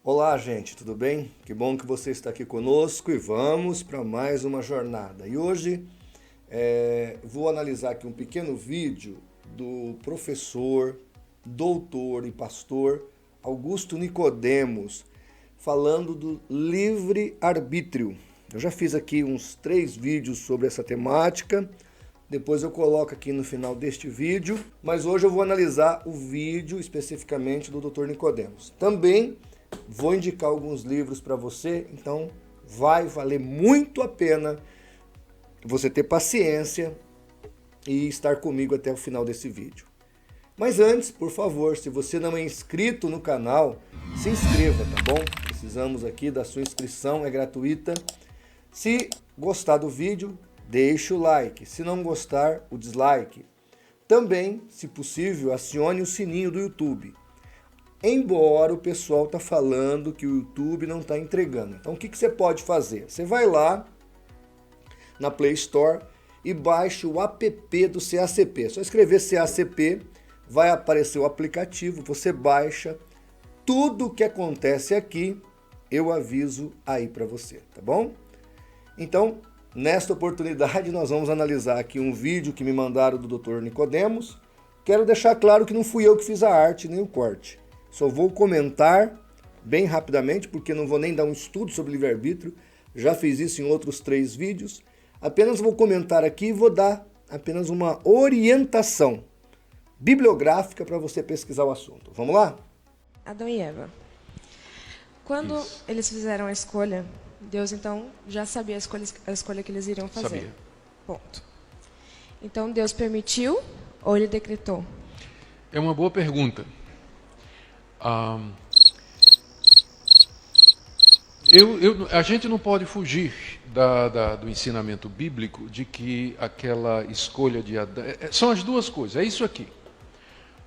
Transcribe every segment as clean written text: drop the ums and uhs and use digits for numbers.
Olá, gente, tudo bem? Que bom que você está aqui conosco e vamos para mais uma jornada. E hoje vou analisar aqui um pequeno vídeo do professor, doutor e pastor Augusto Nicodemos, falando do livre-arbítrio. Eu já fiz aqui uns 3 vídeos sobre essa temática, depois eu coloco aqui no final deste vídeo, mas hoje eu vou analisar o vídeo especificamente do Dr. Nicodemos. Também vou indicar alguns livros para você, então vai valer muito a pena você ter paciência e estar comigo até o final desse vídeo. Mas antes, por favor, se você não é inscrito no canal, se inscreva, tá bom? Precisamos aqui da sua inscrição, é gratuita. Se gostar do vídeo, deixe o like. Se não gostar, o dislike. Também, se possível, acione o sininho do YouTube. Embora o pessoal está falando que o YouTube não está entregando. Então o que você pode fazer? Você vai lá na Play Store e baixa o app do CACP. É só escrever CACP, vai aparecer o aplicativo, você baixa. Tudo o que acontece aqui, eu aviso aí para você, tá bom? Então, nesta oportunidade, nós vamos analisar aqui um vídeo que me mandaram do Dr. Nicodemos. Quero deixar claro que não fui eu que fiz a arte nem o corte. Só vou comentar bem rapidamente, porque não vou nem dar um estudo sobre livre-arbítrio. Já fiz isso em outros 3 vídeos. Apenas vou comentar aqui e vou dar apenas uma orientação bibliográfica para você pesquisar o assunto. Vamos lá? Adão e Eva. Quando eles fizeram a escolha, Deus então já sabia a escolha que eles iriam fazer. Sabia. Ponto. Então Deus permitiu ou ele decretou? É uma boa pergunta. A gente não pode fugir do ensinamento bíblico de que aquela escolha de Adão... São as duas coisas, é isso aqui.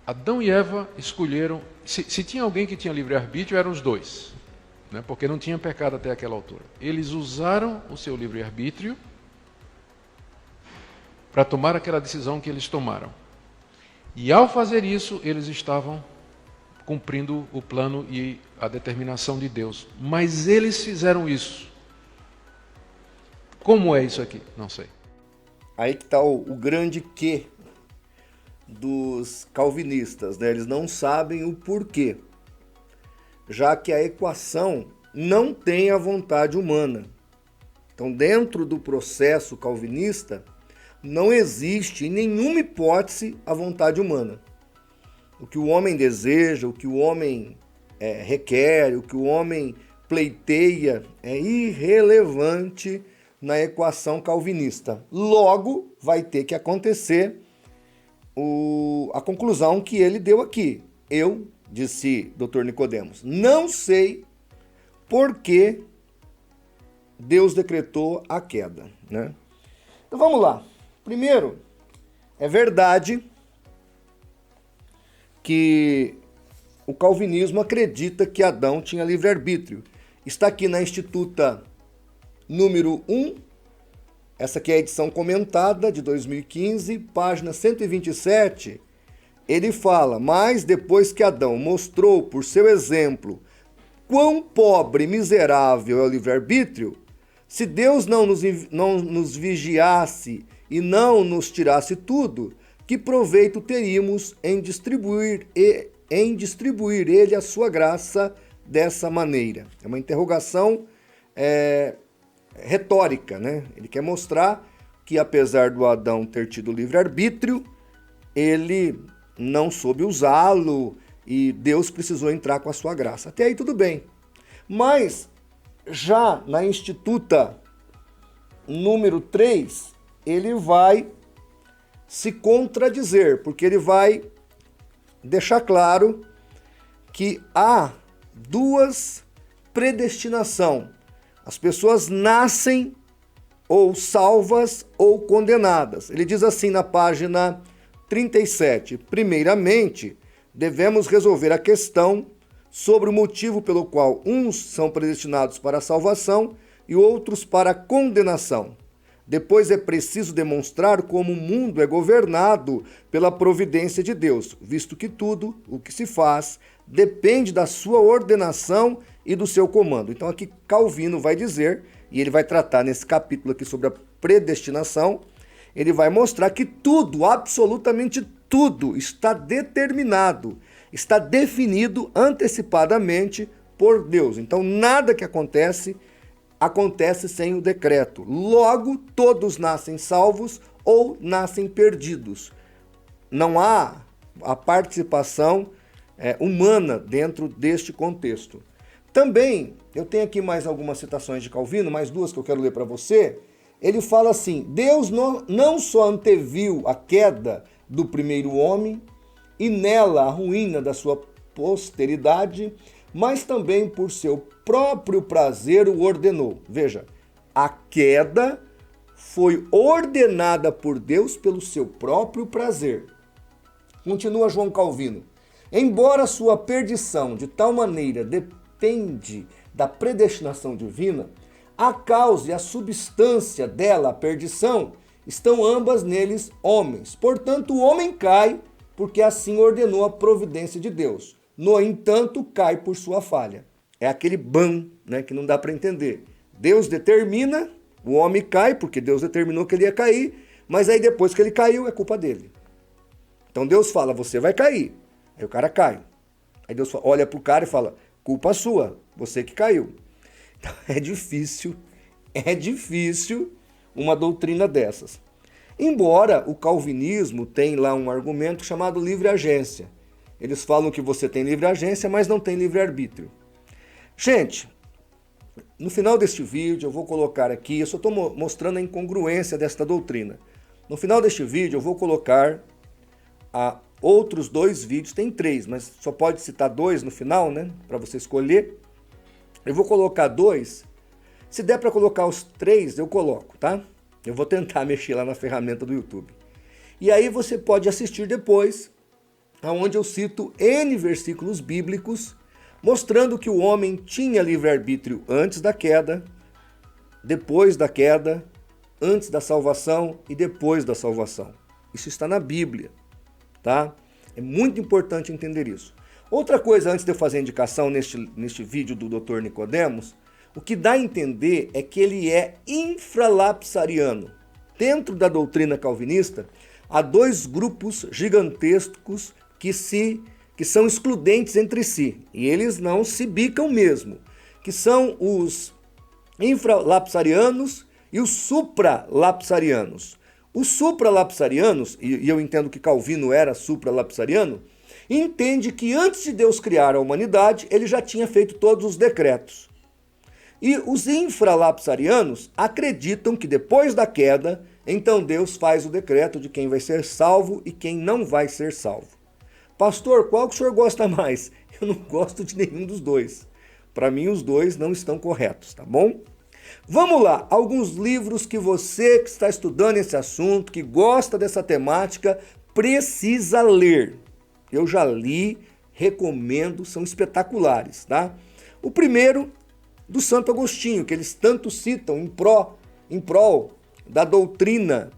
Adão e Eva escolheram... Se tinha alguém que tinha livre-arbítrio, eram os dois, né? Porque não tinha pecado até aquela altura. Eles usaram o seu livre-arbítrio para tomar aquela decisão que eles tomaram. E ao fazer isso, eles estavam cumprindo o plano e a determinação de Deus. Mas eles fizeram isso. Como é isso aqui? Não sei. Aí que está o grande quê dos calvinistas, né? Eles não sabem o porquê, já que a equação não tem a vontade humana. Então, dentro do processo calvinista, não existe em nenhuma hipótese a vontade humana. O que o homem deseja, o que o homem requer, o que o homem pleiteia é irrelevante na equação calvinista. Logo, vai ter que acontecer a conclusão que ele deu aqui. Eu, disse Dr. Nicodemos, não sei por que Deus decretou a queda, né? Então vamos lá. Primeiro, é verdade que o calvinismo acredita que Adão tinha livre-arbítrio. Está aqui na Instituta número 1, essa aqui é a edição comentada de 2015, página 127, ele fala: mas depois que Adão mostrou por seu exemplo quão pobre e miserável é o livre-arbítrio, se Deus não nos vigiasse e não nos tirasse tudo, que proveito teríamos em distribuir ele a sua graça dessa maneira? É uma interrogação retórica, né? Ele quer mostrar que apesar do Adão ter tido livre-arbítrio, ele não soube usá-lo e Deus precisou entrar com a sua graça. Até aí tudo bem. Mas já na Instituta número 3, ele vai se contradizer, porque ele vai deixar claro que há 2 predestinação. As pessoas nascem ou salvas ou condenadas. Ele diz assim na página 37. Primeiramente, devemos resolver a questão sobre o motivo pelo qual uns são predestinados para a salvação e outros para a condenação. Depois é preciso demonstrar como o mundo é governado pela providência de Deus, visto que tudo o que se faz depende da sua ordenação e do seu comando. Então aqui Calvino vai dizer, e ele vai tratar nesse capítulo aqui sobre a predestinação, ele vai mostrar que tudo, absolutamente tudo, está determinado, está definido antecipadamente por Deus. Então nada que acontece sem o decreto. Logo, todos nascem salvos ou nascem perdidos. Não há a participação humana dentro deste contexto. Também, eu tenho aqui mais algumas citações de Calvino, mais duas que eu quero ler para você. Ele fala assim: Deus não só anteviu a queda do primeiro homem e nela a ruína da sua posteridade, mas também por seu próprio prazer o ordenou. Veja, a queda foi ordenada por Deus pelo seu próprio prazer. Continua João Calvino. Embora sua perdição de tal maneira depende da predestinação divina, a causa e a substância dela, a perdição, estão ambas neles homens. Portanto, o homem cai porque assim ordenou a providência de Deus. No entanto, cai por sua falha. É aquele bam, né, que não dá para entender. Deus determina, o homem cai porque Deus determinou que ele ia cair, mas aí depois que ele caiu é culpa dele. Então Deus fala, você vai cair. Aí o cara cai. Aí Deus olha pro cara e fala, culpa sua, você que caiu. Então é difícil uma doutrina dessas. Embora o calvinismo tenha lá um argumento chamado livre-agência. Eles falam que você tem livre-agência, mas não tem livre-arbítrio. Gente, no final deste vídeo eu vou colocar aqui, eu só estou mostrando a incongruência desta doutrina. No final deste vídeo eu vou colocar outros 2 vídeos, tem 3, mas só pode citar 2 no final, né? Para você escolher. Eu vou colocar 2. Se der para colocar os 3, eu coloco, tá? Eu vou tentar mexer lá na ferramenta do YouTube. E aí você pode assistir depois, onde eu cito N versículos bíblicos, mostrando que o homem tinha livre-arbítrio antes da queda, depois da queda, antes da salvação e depois da salvação. Isso está na Bíblia, tá? É muito importante entender isso. Outra coisa, antes de eu fazer a indicação neste vídeo do Dr. Nicodemos, o que dá a entender é que ele é infralapsariano. Dentro da doutrina calvinista, há 2 grupos gigantescos que são excludentes entre si, e eles não se bicam mesmo, que são os infralapsarianos e os supralapsarianos. Os supralapsarianos, e eu entendo que Calvino era supralapsariano, entende que antes de Deus criar a humanidade, ele já tinha feito todos os decretos. E os infralapsarianos acreditam que depois da queda, então Deus faz o decreto de quem vai ser salvo e quem não vai ser salvo. Pastor, qual que o senhor gosta mais? Eu não gosto de nenhum dos 2. Para mim, os 2 não estão corretos, tá bom? Vamos lá, alguns livros que você que está estudando esse assunto, que gosta dessa temática, precisa ler. Eu já li, recomendo, são espetaculares, tá? O primeiro, do Santo Agostinho, que eles tanto citam em prol da doutrina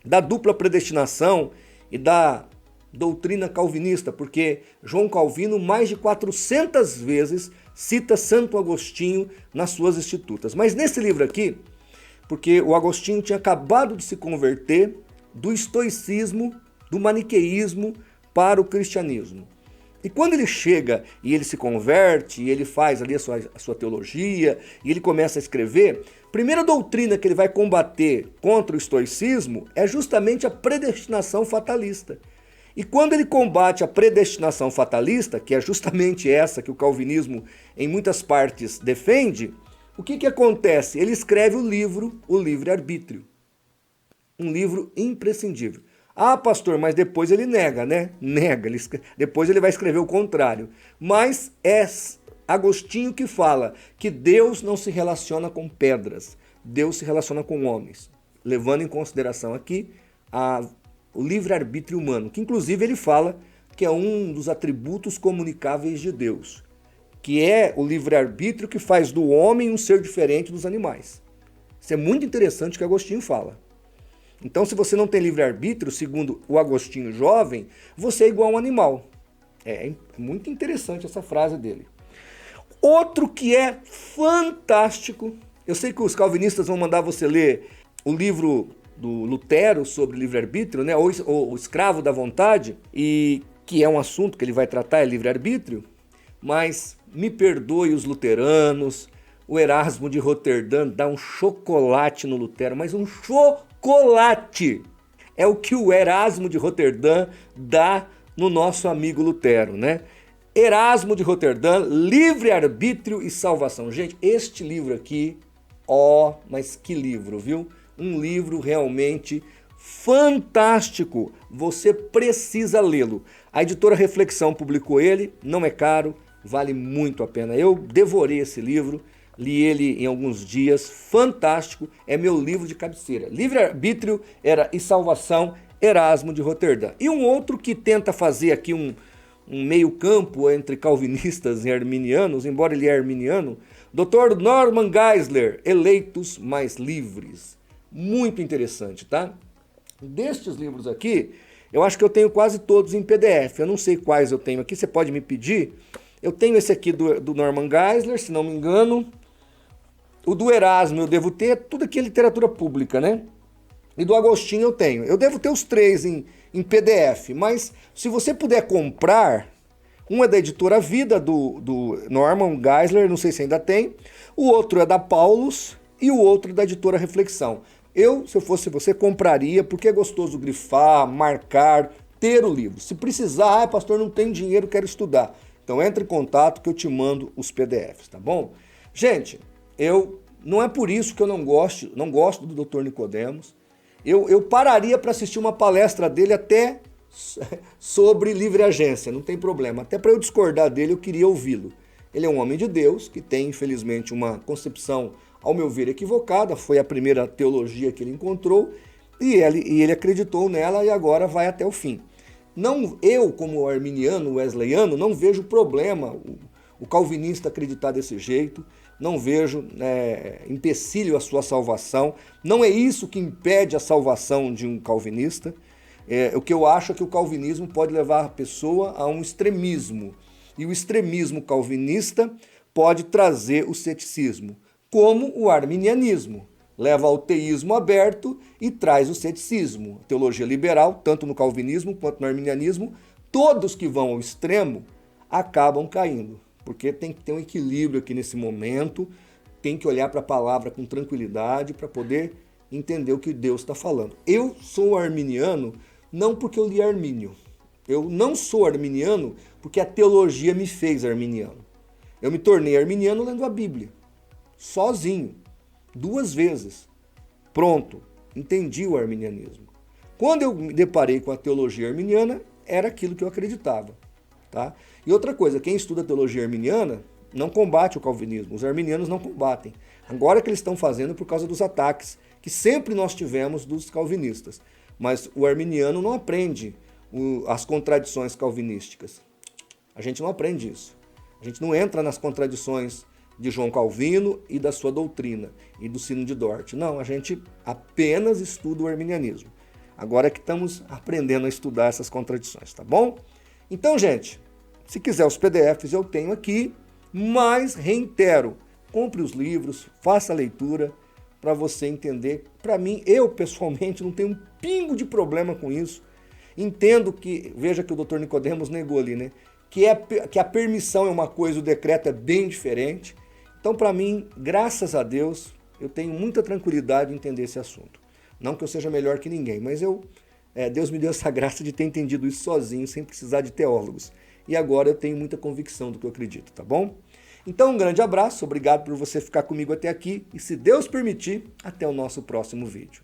da dupla predestinação e da doutrina calvinista, porque João Calvino mais de 400 vezes cita Santo Agostinho nas suas Institutas. Mas nesse livro aqui, porque o Agostinho tinha acabado de se converter do estoicismo, do maniqueísmo para o cristianismo. E quando ele chega e ele se converte, e ele faz ali a sua teologia, e ele começa a escrever, a primeira doutrina que ele vai combater contra o estoicismo é justamente a predestinação fatalista. E quando ele combate a predestinação fatalista, que é justamente essa que o calvinismo em muitas partes defende, o que acontece? Ele escreve o livro O Livre-Arbítrio. Um livro imprescindível. Ah, pastor, mas depois ele nega, né? Nega, depois ele vai escrever o contrário. Mas é Agostinho que fala que Deus não se relaciona com pedras, Deus se relaciona com homens, levando em consideração aqui o livre-arbítrio humano, que inclusive ele fala que é um dos atributos comunicáveis de Deus, que é o livre-arbítrio que faz do homem um ser diferente dos animais. Isso é muito interessante que Agostinho fala. Então, se você não tem livre-arbítrio, segundo o Agostinho jovem, você é igual a um animal. É muito interessante essa frase dele. Outro que é fantástico, eu sei que os calvinistas vão mandar você ler o livro do Lutero sobre livre-arbítrio, né? Ou o Escravo da Vontade, e que é um assunto que ele vai tratar, é livre-arbítrio, mas me perdoe os luteranos, o Erasmo de Roterdã dá um chocolate no Lutero, mas um chocolate! É o que o Erasmo de Roterdã dá no nosso amigo Lutero, né? Erasmo de Roterdã, Livre-Arbítrio e Salvação. Gente, este livro aqui, mas que livro, viu? Um livro realmente fantástico. Você precisa lê-lo. A editora Reflexão publicou ele, não é caro, vale muito a pena. Eu devorei esse livro, li ele em alguns dias, fantástico, é meu livro de cabeceira. Livre-Arbítrio e Salvação, Erasmo de Roterdã. E um outro que tenta fazer aqui um meio campo entre calvinistas e arminianos, embora ele é arminiano, Dr. Norman Geisler, Eleitos Mais Livres. Muito interessante, tá? Destes livros aqui, eu acho que eu tenho quase todos em PDF. Eu não sei quais eu tenho aqui, você pode me pedir. Eu tenho esse aqui do Norman Geisler, se não me engano. O do Erasmo eu devo ter, tudo aqui é literatura pública, né? E do Agostinho eu tenho. Eu devo ter os três em PDF, mas se você puder comprar, um é da editora Vida, do Norman Geisler, não sei se ainda tem, o outro é da Paulus e o outro é da editora Reflexão. Eu, se eu fosse você, compraria, porque é gostoso grifar, marcar, ter o livro. Se precisar, pastor, não tem dinheiro, quero estudar. Então entre em contato que eu te mando os PDFs, tá bom? Gente, não é por isso que eu não gosto do Dr. Nicodemos. Eu pararia para assistir uma palestra dele até sobre livre agência, não tem problema. Até para eu discordar dele, eu queria ouvi-lo. Ele é um homem de Deus que tem, infelizmente, uma concepção, ao meu ver, equivocada. Foi a primeira teologia que ele encontrou e ele acreditou nela e agora vai até o fim. Eu, como arminiano, wesleyano, não vejo problema o calvinista acreditar desse jeito. Não vejo empecilho à sua salvação. Não é isso que impede a salvação de um calvinista. O que eu acho é que o calvinismo pode levar a pessoa a um extremismo. E o extremismo calvinista pode trazer o ceticismo, como o arminianismo. Leva ao teísmo aberto e traz o ceticismo. A teologia liberal, tanto no calvinismo quanto no arminianismo, todos que vão ao extremo acabam caindo. Porque tem que ter um equilíbrio aqui nesse momento, tem que olhar para a palavra com tranquilidade para poder entender o que Deus está falando. Eu sou arminiano não porque eu li Armínio. Eu não sou arminiano porque a teologia me fez arminiano. Eu me tornei arminiano lendo a Bíblia, sozinho, 2 vezes. Pronto, entendi o arminianismo. Quando eu me deparei com a teologia arminiana, era aquilo que eu acreditava. Tá? E outra coisa, quem estuda a teologia arminiana não combate o calvinismo, os arminianos não combatem. Agora que eles estão fazendo por causa dos ataques que sempre nós tivemos dos calvinistas. Mas o arminiano não aprende as contradições calvinísticas. A gente não aprende isso. A gente não entra nas contradições de João Calvino e da sua doutrina e do Sino de Dort. Não, a gente apenas estuda o arminianismo. Agora é que estamos aprendendo a estudar essas contradições, tá bom? Então, gente, se quiser os PDFs eu tenho aqui, mas reitero, compre os livros, faça a leitura para você entender. Para mim, eu pessoalmente não tenho um pingo de problema com isso. Entendo que, veja que o Dr. Nicodemos negou ali, né? Que a permissão é uma coisa, o decreto é bem diferente. Então, para mim, graças a Deus, eu tenho muita tranquilidade em entender esse assunto. Não que eu seja melhor que ninguém, mas Deus me deu essa graça de ter entendido isso sozinho, sem precisar de teólogos. E agora eu tenho muita convicção do que eu acredito, tá bom? Então, um grande abraço, obrigado por você ficar comigo até aqui e, se Deus permitir, até o nosso próximo vídeo.